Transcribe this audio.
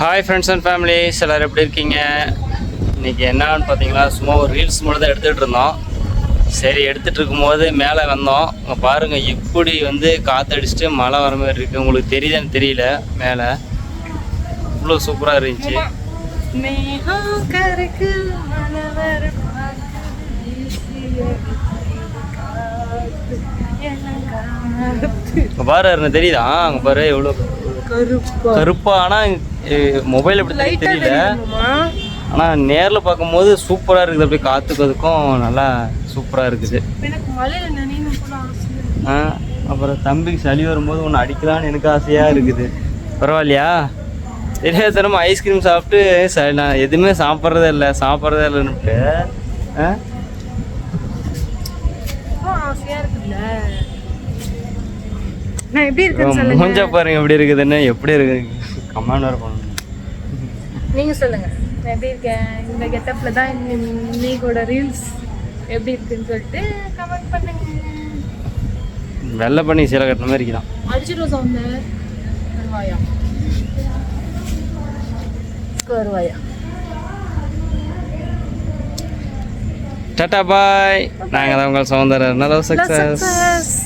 Hi friends and families, எல்லோரும் எப்படி இருக்கீங்க? இன்றைக்கி என்னன்னு பார்த்தீங்களா, சும்மா ஒரு ரீல்ஸ் மட்டும் தான் எடுத்துகிட்டு இருந்தோம். சரி, எடுத்துகிட்டு இருக்கும்போது மேலே வந்தோம். அங்கே பாருங்கள் எப்படி வந்து காற்றடிச்சிட்டு மழை வர மாதிரி இருக்குது. உங்களுக்கு தெரியுதான்னு தெரியல, மேலே இவ்வளோ சூப்பராக இருந்துச்சு. பாரு என்ன தெரியுதா? அங்கே பாரு எவ்வளோ கருப்பா. ஆனால் மொபைல் எப்படி தெரியல, ஆனால் நேரில் பார்க்கும்போது சூப்பராக இருக்குது. அப்படியே காற்றுக்கும் நல்லா சூப்பராக இருக்குது. அப்புறம் தம்பிக்கு சளி வரும்போது ஒன்று அடிக்கலான்னு எனக்கு ஆசையாக இருக்குது. பரவாயில்லையா? தெரியாதனமா ஐஸ்கிரீம் சாப்பிட்டு நான் எதுவுமே சாப்பிட்றதே இல்லைன்னுட்டு மூஞ்சா பாருங்க எப்படி இருக்குதுன்னு. எப்படி இருக்கு கமெண்ட் வர பண்ணணும். நீங்க சொல்லுங்க நான் எப்படி இருக்கேன், இந்த கெட்டப்ல தான் நீங்களோட ரீல்ஸ் எப்படி இருக்குன்னு சொல்லிட்டு கமெண்ட் பண்ணுங்க. வெள்ளை பண்ணி சீலை கட்டின மாதிரி இருக்குதான். அடிச்சிட்டு சவுண்ட் வருவாயா? டாடா பாய். நாங்கள் தான் உங்கள் சௌந்தரர். நல்ல சக்ஸஸ்.